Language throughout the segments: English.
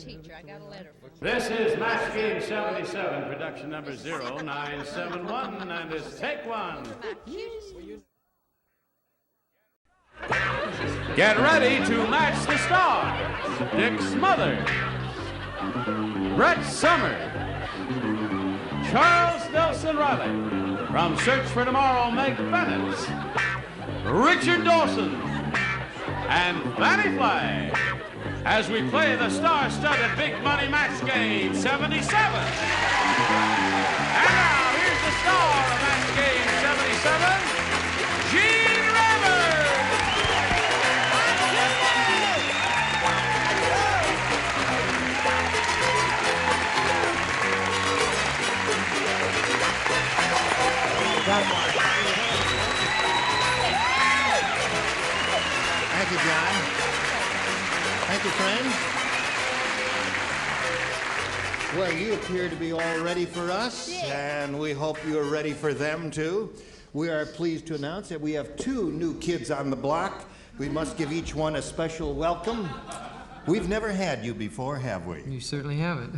teacher. I got a letter from him. This is Match Game 77, production number 0971, and it's take one. My cutest. Get ready to match the stars. Dick Smothers, Brett Summers, Charles Nelson Reilly, from Search for Tomorrow, Meg Bennett, Richard Dawson, and Fannie Flagg, as we play the star-studded Big Money Match Game 77. And now, here's the star of Match Game 77, Gene Rivers. Thank you, John. Thank you, friend. Well, you appear to be all ready for us, and we hope you're ready for them, too. We are pleased to announce that we have 2 new kids on the block. We must give each one a special welcome. We've never had you before, have we? You certainly haven't.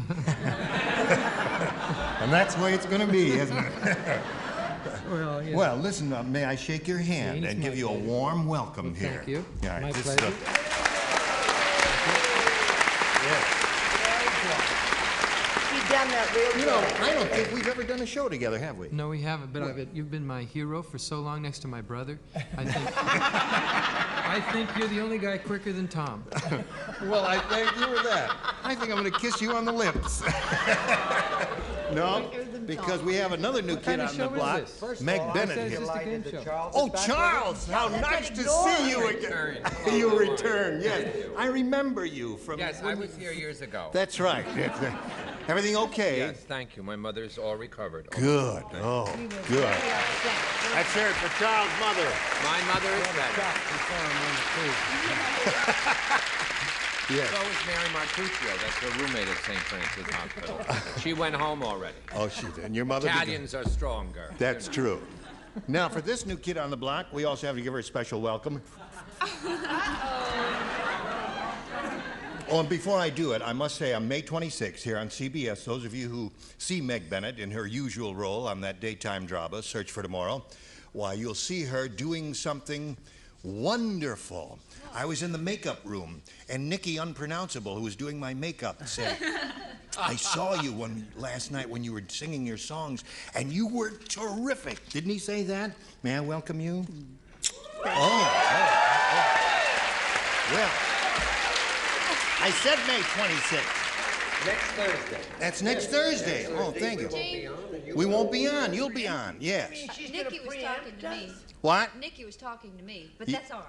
And that's the way it's going to be, isn't it? Well, yeah. Well, listen, may I shake your hand and give you a warm welcome here? Thank you. All right, My this is pleasure. You've done that real You good. know, I don't think we've ever done a show together, have we? No, we haven't, but you've been my hero for so long next to my brother. I think you're the only guy quicker than Tom. Well, I thank you for that. I think I'm going to kiss you on the lips. No, because we have another new kid on the block, Meg Bennett here. Oh, Charles, how nice to see you again. You return, yes. I remember you from... Yes, I was here years ago. That's right. Everything okay? Yes, thank you. My mother's all recovered. Good. Oh, good. Let's hear it for Charles' mother. My mother is better. Yes. So is Mary Martuccio. That's her roommate at St. Francis Hospital. She went home already. Oh, she did. And your mother... Italians are stronger. That's true. Now, for this new kid on the block, we also have to give her a special welcome. Oh, and before I do it, I must say on May 26th here on CBS, those of you who see Meg Bennett in her usual role on that daytime drama, Search for Tomorrow, why, you'll see her doing something wonderful. I was in the makeup room, and Nikki Unpronounceable, who was doing my makeup, said, I saw you last night when you were singing your songs, and you were terrific. Didn't he say that? May I welcome you? Oh. Well, I said May 26th. Next Thursday. That's next Thursday. Oh, thank you. We won't be on. You'll be on, yes. Nikki was talking to me. What? Nikki was talking to me, but that's all right.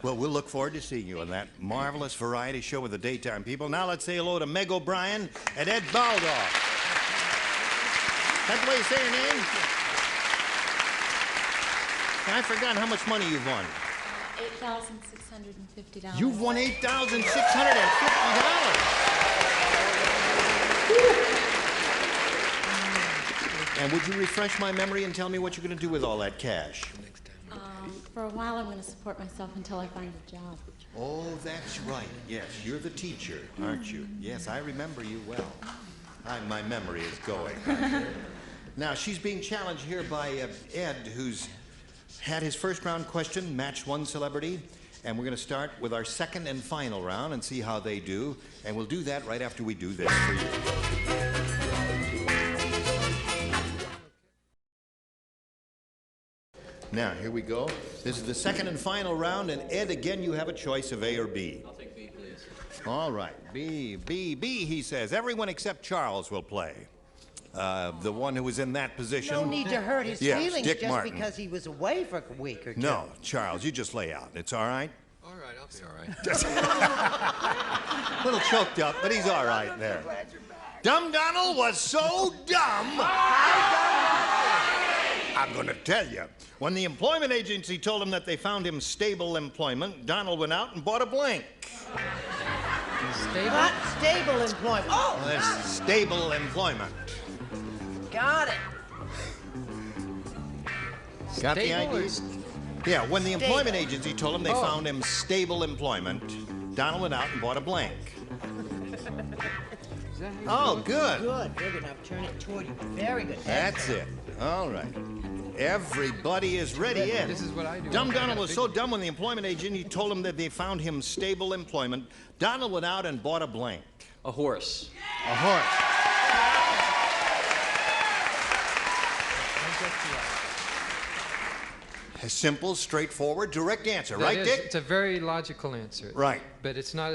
Well, we'll look forward to seeing you on that marvelous variety show with the daytime people. Now let's say hello to Meg O'Brien and Ed Baldoff. That's the way you say your name? I forgot how much money you've won. $8,650. You've won $8,650. And would you refresh my memory and tell me what you're going to do with all that cash? For a while, I'm going to support myself until I find a job. Oh, that's right. Yes, you're the teacher, aren't you? Yes, I remember you well. My memory is going. Now, she's being challenged here by Ed, who's had his first round question, matched one celebrity, and we're going to start with our second and final round and see how they do, and we'll do that right after we do this for you. Now, here we go. This is the second and final round, and Ed, again, you have a choice of A or B. I'll take B, please. All right, B, he says. Everyone except Charles will play. The one who was in that position. No need to hurt his feelings Dick just Martin. because he was away for a week or two. No, Charles, you just lay out. It's all right? All right, I'll be all right. A little choked up, but he's all right there. Dumb Donald was so dumb. I'm going to tell you. When the employment agency told him that they found him stable employment, Donald went out and bought a blank. Stable? Not stable employment. Oh! Well, that's stable employment. Got it. Got the Stable idea? or Yeah, when the employment Stable. agency told him they found him stable employment, Donald went out and bought a blank. Oh, good. Good enough. Turn it toward you. Very good. That's it. All right. Everybody is ready in. This is what I do. Dumb Donald was so dumb when the employment agent told him that they found him stable employment. Donald went out and bought a blank. A horse. A horse. A simple, straightforward, direct answer, That right, is, Dick? It's a very logical answer. Right. But it's not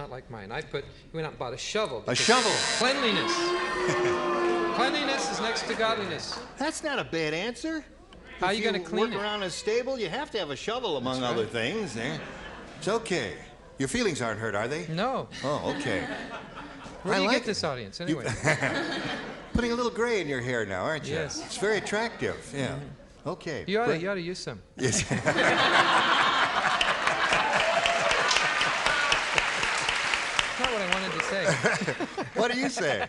like mine. He went out and bought a shovel. A shovel. Cleanliness. Cleanliness is next to godliness. That's not a bad answer. How are you going to clean work it? around a stable, you have to have a shovel, among other things. Eh? It's okay. Your feelings aren't hurt, are they? No. Oh, okay. Where do you like get this audience, anyway? Putting a little gray in your hair now, aren't you? Yes. It's very attractive, yeah. Okay. You ought to use some. Yes. Not what I wanted to say. What do you say?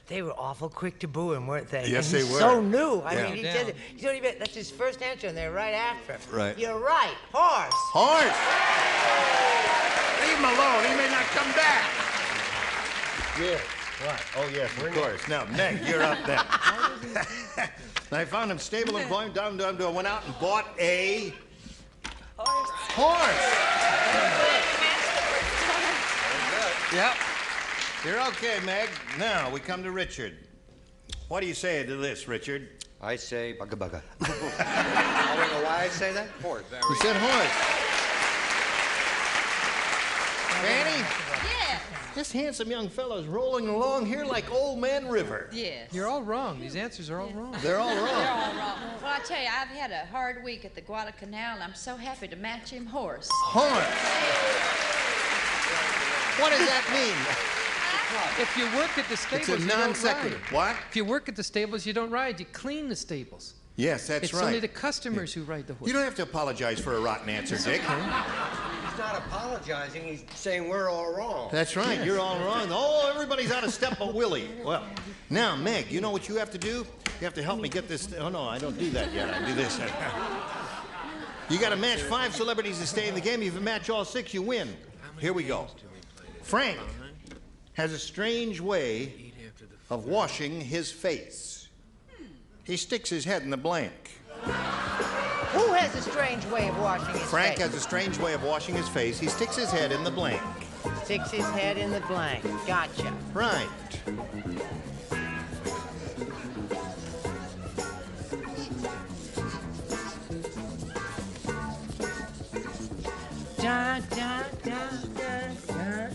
They were awful quick to boo him, weren't they? Yes, And they he's were. so new. I Yeah. mean, he Down. said, you don't even, that's his first answer, and they're right after him. Right. You're right. Horse. Horse! Leave him alone. He may not come back. Yes. Right. Oh, yes, of course. Now, Meg, you're up then. I found him stable employment. Went out and bought a... Horse. Yep. You're okay, Meg. Now, we come to Richard. What do you say to this, Richard? I say bugga bugga. I don't know why I say that. Horse. You said horse. Fannie? Yes. This handsome young fellow's rolling along here like Old Man River. Yes. You're all wrong. These answers are all wrong. They're all They're wrong. all wrong. Well, I tell you, I've had a hard week at the Guadalcanal, and I'm so happy to match him horse. Horse. What does that mean? If you work at the stables, It's a you non don't sequitur. ride. What? If you work at the stables, you don't ride. You clean the stables. Yes, that's It's right. only the customers who ride the horse. You don't have to apologize for a rotten answer, Dick. He's not apologizing. He's saying we're all wrong. That's right. You're all wrong. Oh, everybody's out of step but Willie. Well, now, Meg, you know what you have to do? You have to help me get this. Oh, no, I don't do that yet. I do this. You got to match 5 celebrities to stay in the game. If you match all 6, you win. Here we go. Frank has a strange way of washing his face. He sticks his head in the blank. Who has a strange way of washing his Frank face? has a strange way of washing his face. He sticks his head in the blank. Sticks his head in the blank. Gotcha. Right. Da, da, da, da, da,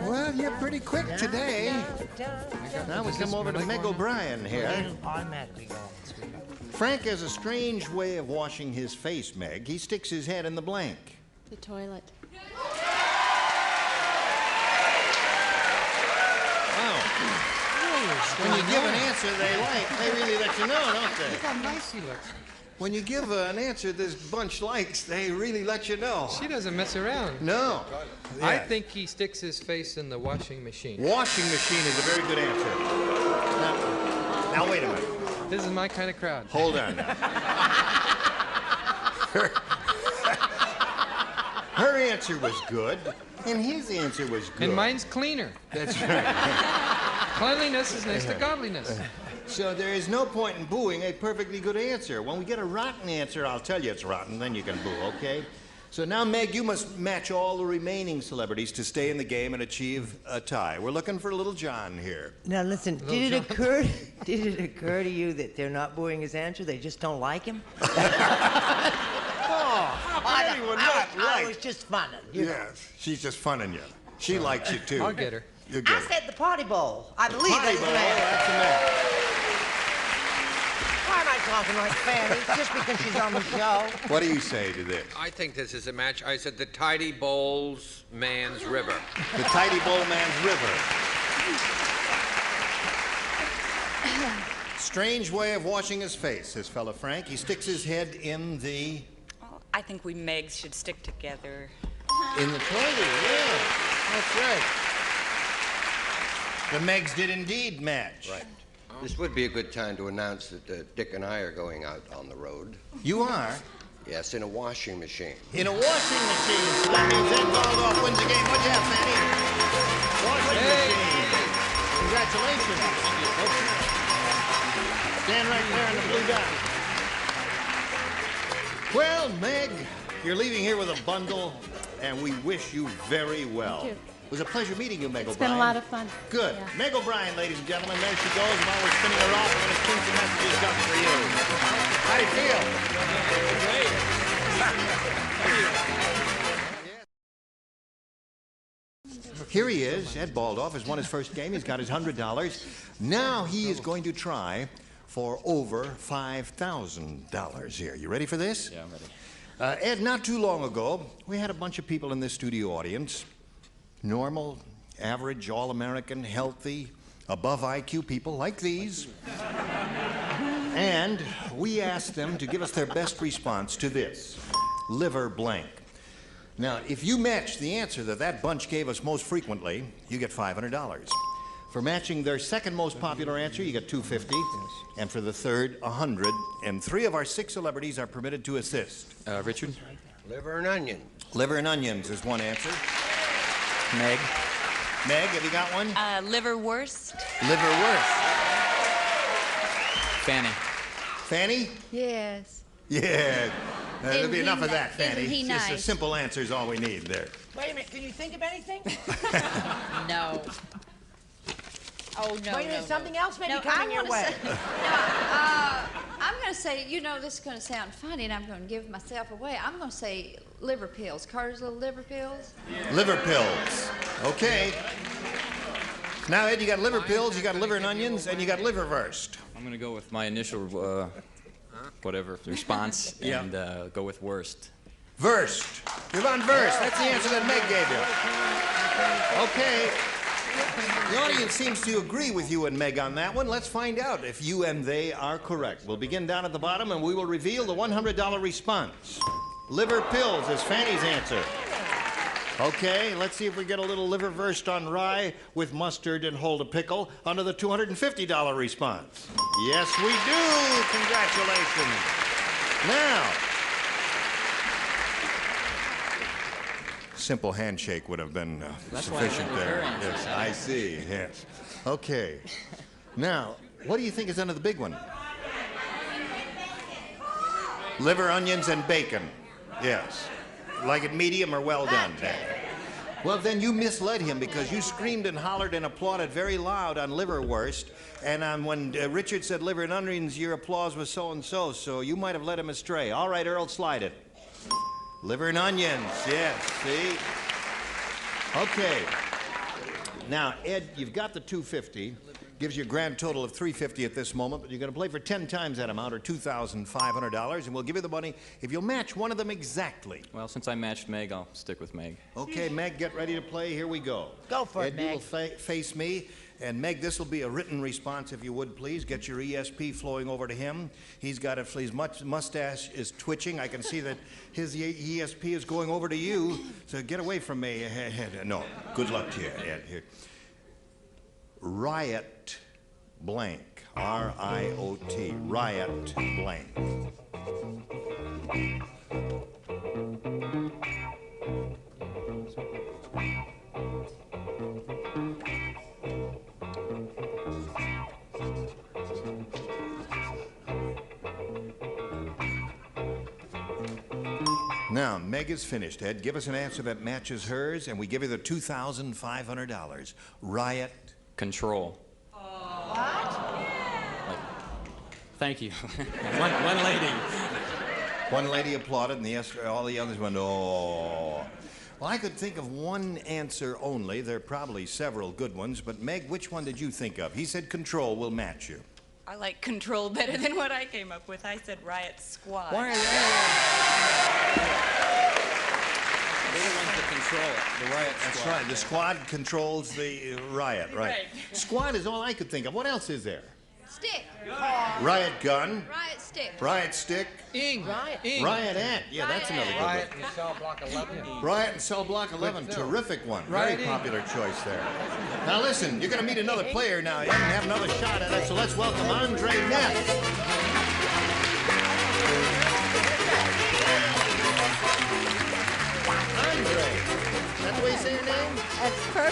Well, you're pretty quick today. Now we come over to Meg O'Brien here. It'll automatically go on the screen. Frank has a strange way of washing his face, Meg. He sticks his head in the blank. The toilet. Wow. When you give an answer they really let you know, don't they? Look how nice he looks. When you give an answer this bunch likes, they really let you know. She doesn't mess around. No. I Yeah. think he sticks his face in the washing machine. Washing machine is a very good answer. Now wait a minute. This is my kind of crowd. Hold on. Her answer was good, and his answer was good. And mine's cleaner. That's right. Cleanliness is next to godliness. So there is no point in booing a perfectly good answer. When we get a rotten answer, I'll tell you it's rotten, then you can boo, okay? So now, Meg, you must match all the remaining celebrities to stay in the game and achieve a tie. We're looking for Little John here. Now listen, did it occur to you that they're not booing his answer? They just don't like him? I was just funning. You know. Yes, she's just funning you. She likes you, too. I'll get her. You get I her. said the party bowl. I believe Party that's bowl, the man. that's a man. Why am I talking like Fannie? Just because she's on the show. What do you say to this? I think this is a match. I said the Tidy Bowls Man's River. The Tidy Bowl Man's River. Strange way of washing his face, this fella Frank. He sticks his head in the... Well, I think we Megs should stick together. In the toilet, yeah. That's right. The Megs did indeed match. Right. This would be a good time to announce that Dick and I are going out on the road. You are? Yes, in a washing machine. In a washing machine. So that means Ed Baldoff wins the game. What'd you have, Fannie? Washing machine. Congratulations. Stand right there in the blue dot. Well, Meg, you're leaving here with a bundle, and we wish you very well. Thank you. It was a pleasure meeting you, Meg It's O'Brien. been a lot of fun. Good. Yeah. Meg O'Brien, ladies and gentlemen. There she goes. While we're spinning her off, we're going to spin some messages just for you. How do you feel? Here he is. Ed Baldoff has won his first game. He's got his $100. Now he is going to try for over $5,000 here. You ready for this? Yeah, I'm ready. Ed, not too long ago, we had a bunch of people in this studio audience. Normal, average, all-American, healthy, above IQ people like these. And we asked them to give us their best response to this, liver blank. Now, if you match the answer that that bunch gave us most frequently, you get $500. For matching their second most popular answer, you get $250. And for the third, $100. And 3 of our 6 celebrities are permitted to assist. Richard? Liver and onion. Liver and onions is one answer. Meg? Meg, have you got one? Liverwurst. Liverwurst. Fannie? Fannie? Yes. Yeah. There'll Isn't be he enough of ni- that, Fannie. isn't he Just a nice? simple answer is all we need there. Wait a minute, can you think of anything? No. Oh, no, Wait a minute, no, something no. else may be No, coming I your wanna way. Say, I'm going to say, you know, this is going to sound funny, and I'm going to give myself away. I'm going to say liver pills. Carter's little liver pills. Liver pills. Okay. Now, Ed, you got liver pills, you got liver and onions, and you got liverwurst. I'm going to go with my initial, whatever, response, Yeah. and go with worst. Versed. You're on versed. That's the answer that Meg gave you. Okay. The audience seems to agree with you and Meg on that one. Let's find out if you and they are correct. We'll begin down at the bottom, and we will reveal the $100 response. Liver pills is Fannie's answer. Okay, let's see if we get a little liverwurst on rye with mustard and hold a pickle under the $250 response. Yes, we do. Congratulations. Now, simple handshake would have been sufficient there. Yes, I see. Yes. Okay. Now, what do you think is under the big one? Liver, onions, and bacon. Yes. Like it medium or well done? Well, then you misled him because you screamed and hollered and applauded very loud on liverwurst, and when Richard said liver and onions, your applause was so-and-so, so you might have led him astray. All right, Earl, slide it. Liver and onions, yes, see? Okay. Now, Ed, you've got the $250. Gives you a grand total of $350 at this moment, but you're going to play for 10 times that amount, or $2,500, and we'll give you the money if you'll match one of them exactly. Well, since I matched Meg, I'll stick with Meg. Okay, Meg, get ready to play. Here we go. Go for it, Ed, you Meg. will face me. And Meg, this will be a written response, if you would, please. Get your ESP flowing over to him. He's got his mustache is twitching. I can see that his ESP is going over to you. So get away from me. No, good luck to you, Ed. Here. Riot blank. R-I-O-T. Riot blank. Now, Meg is finished, Ed. Give us an answer that matches hers, and we give you the $2,500. Riot. Control. What? Thank you. one lady. One lady applauded, and all the others went, oh. Well, I could think of one answer only. There are probably several good ones, but Meg, which one did you think of? He said control will match you. I like control better than what I came up with. I said riot squad. Why are they? They're the ones that control it. The riot squad. That's right. The squad controls the riot, right? Right. Squad is all I could think of. What else is there? Stick. Riot gun. Riot stick. Riot stick. Riot ant. Yeah, that's another good one. Riot in cell block 11. Riot and Cell Block 11, terrific one. Very popular choice there. Now listen, you're going to meet another player now and have another shot at it, so let's welcome Andre Neff.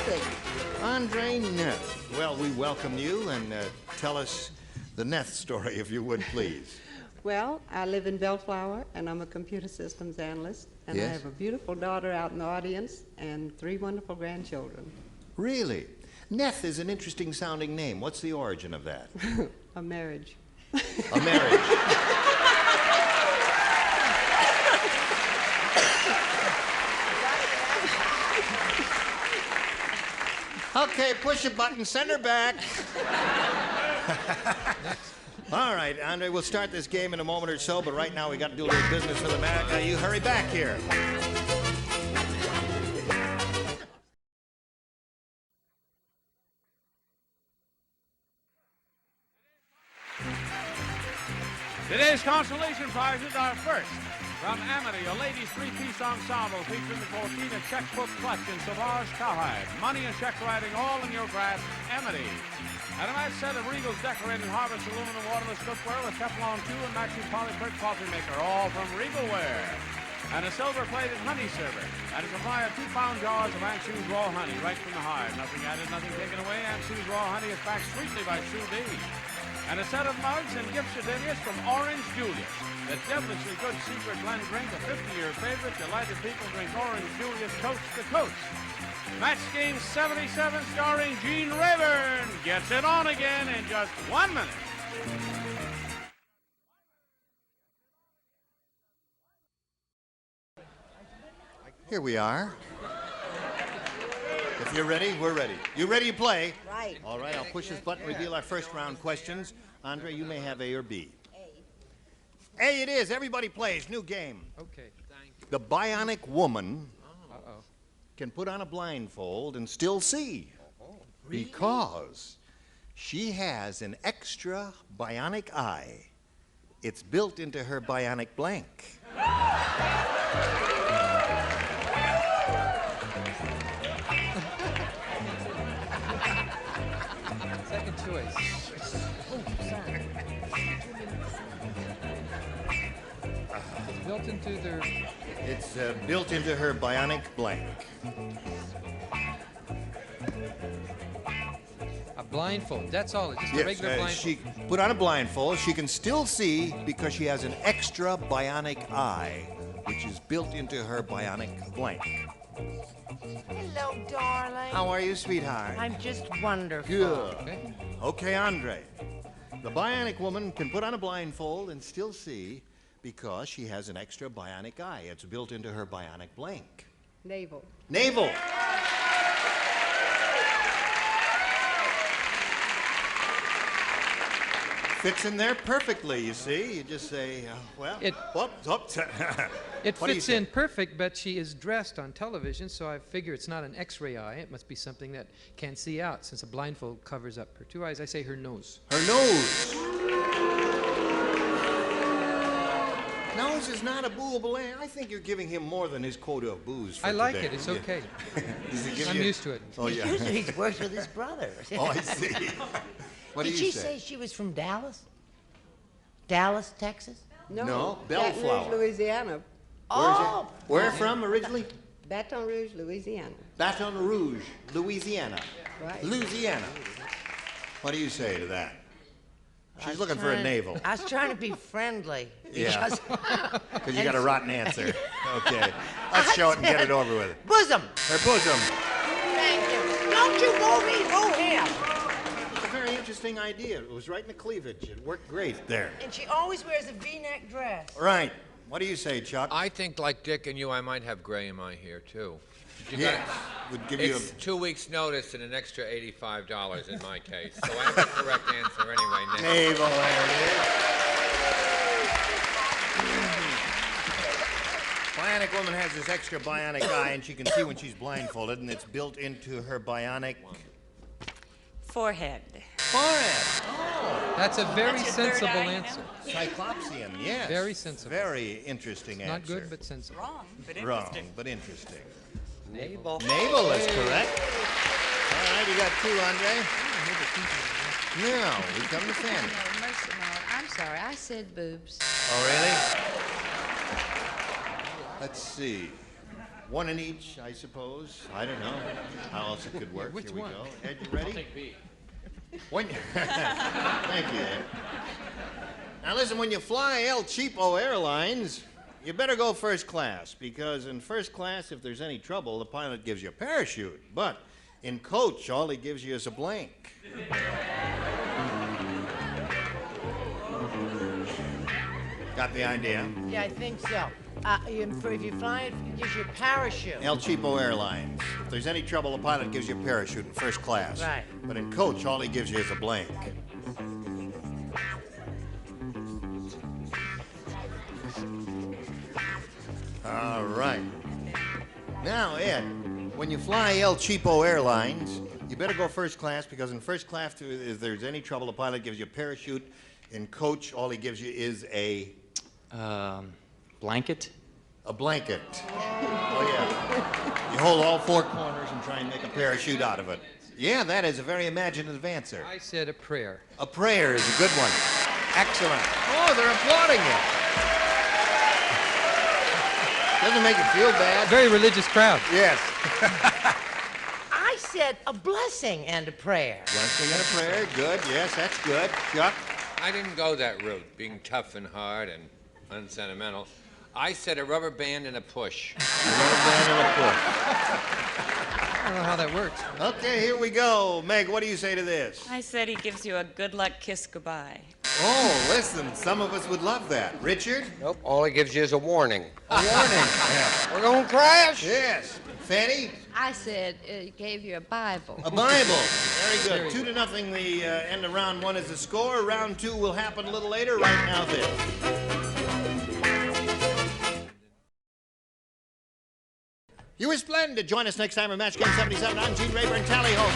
Perfect. Andre Neth. Well, we welcome you, and tell us the Neth story, if you would, please. Well, I live in Bellflower, and I'm a computer systems analyst. And I have a beautiful daughter out in the audience and 3 wonderful grandchildren. Really? Neth is an interesting sounding name. What's the origin of that? A marriage. A marriage. Okay, push a button, send her back. All right, Andre, we'll start this game in a moment or so, but right now we got to do a little business with America. You hurry back here. Today's consolation prizes are first from Amity, a ladies' 3-piece ensemble featuring the Cortina checkbook clutch and Sauvage cowhide. Money and check writing all in your grasp. Amity. And a nice set of Regal's decorated harvest aluminum waterless cookware with Teflon 2 and matching polycrit coffee maker, all from Regalware. And a silver-plated honey server. And a supply of 2-pound jars of Aunt Sue's raw honey right from the hive. Nothing added, nothing taken away. Aunt Sue's raw honey is packed sweetly by Sue D. And a set of mugs and gift certificates from Orange Julius. The devilishly good secret blend drink, a 50-year favorite. Delighted people drink Orange Julius coast to coast. Match Game 77 starring Gene Rayburn gets it on again in just 1 minute. Here we are. If you're ready, we're ready. You ready to play? Right. All right, I'll push this button, reveal our first round questions. Andre, you may have A or B. A. A it is. Everybody plays. New game. Okay, thank you. The bionic woman can put on a blindfold and still see. Really? Because she has an extra bionic eye. It's built into her bionic blank. Second choice. Oh, sorry. It's built into their... It's built into her bionic blank. A blindfold, that's all. It's just a regular blindfold. She put on a blindfold. She can still see because she has an extra bionic eye, which is built into her bionic blank. Hello, darling. How are you, sweetheart? I'm just wonderful. Good. Okay, Andre. The bionic woman can put on a blindfold and still see because she has an extra bionic eye. It's built into her bionic blank. Navel. Navel. Fits in there perfectly, you see. You just say, well, whoops. It fits in perfect, but she is dressed on television, so I figure it's not an X-ray eye. It must be something that can't see out, since a blindfold covers up her 2 eyes. I say her nose. Her nose. Nose is not a booable answer. I think you're giving him more than his quota of booze for I like today. it. It's okay. I'm you... used to it. Oh, yeah. Usually he works with his brother. Oh, I see. What Did do you she say she was from Dallas? Dallas, Texas? No, Baton Bellflower. Rouge, Louisiana. Oh. Where from originally? Baton Rouge, Louisiana. Baton Rouge, Louisiana. Right. Louisiana. What do you say to that? She's looking for a navel. I was trying to be friendly. Yeah. Because you got a rotten answer. Okay. Let's show it and get it over with. Bosom. Her bosom. Thank you. Don't you boo me, boo him. It's a very interesting idea. It was right in the cleavage. It worked great there. And she always wears a V-neck dress. Right. What do you say, Chuck? I think, like Dick and you, I might have gray in my hair, too. Yes. Would give you It's 2 weeks' notice and an extra $85 in my case. So I have the correct answer anyway. Next. navel. There it is. Bionic woman has this extra bionic eye, and she can see when she's blindfolded, and it's built into her bionic Forehead. forehead. Oh, That's a very That's your third sensible eye, you answer. know? Cyclopsian, yes. Very sensible. Very interesting answer. Not good, but sensible. Wrong, but interesting. Wrong, but interesting. Navel. Navel is correct. All right, you got 2, Andre. Now, we come to Fannie. No, mercy, no. I'm sorry. I said boobs. Oh, really? Let's see. One in each, I suppose. I don't know how else it could work. Which Here we one? go. Ed, you ready? I'll take B. Thank you, Ed. Now listen, when you fly El Cheapo Airlines, you better go first class, because in first class, if there's any trouble, the pilot gives you a parachute. But in coach, all he gives you is a blank. Got the idea? Yeah, I think so. If you fly it gives you a parachute. El Cheapo Airlines. If there's any trouble, the pilot gives you a parachute in first class. Right. But in coach, all he gives you is a blank. All right. Now, Ed, when you fly El Cheapo Airlines, you better go first class, because in first class, if there's any trouble, the pilot gives you a parachute. In coach, all he gives you is a... Blanket? A blanket. Oh, yeah. You hold all four corners and try and make a parachute out of it. Yeah, that is a very imaginative answer. I said a prayer. A prayer is a good one. Excellent. Oh, they're applauding you. Doesn't make you feel bad. Very religious crowd. Yes. I said a blessing and a prayer. Blessing and a prayer. Good. Yes, that's good. Chuck? I didn't go that route, being tough and hard and unsentimental. I said a rubber band and a push. A rubber band and a push. I don't know how that works. Okay, here we go. Meg, what do you say to this? I said he gives you a good luck kiss goodbye. Oh, listen, some of us would love that. Richard? Nope, all he gives you is a warning. A warning. Yeah. We're gonna crash? Yes. Fannie? I said it gave you a Bible. A Bible. Very good. 2-0. The end of round one is the score. Round two will happen a little later. Right now, this. You were splendid. Join us next time for Match Game 77. I'm Gene Rayburn, Tally Ho.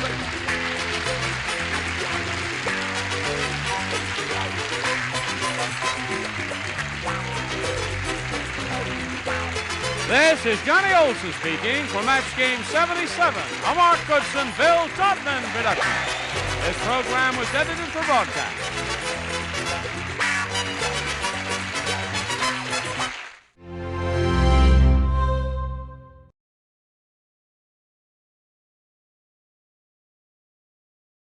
This is Johnny Olson speaking for Match Game 77, a Mark Goodson, Bill Todman production. This program was edited for broadcast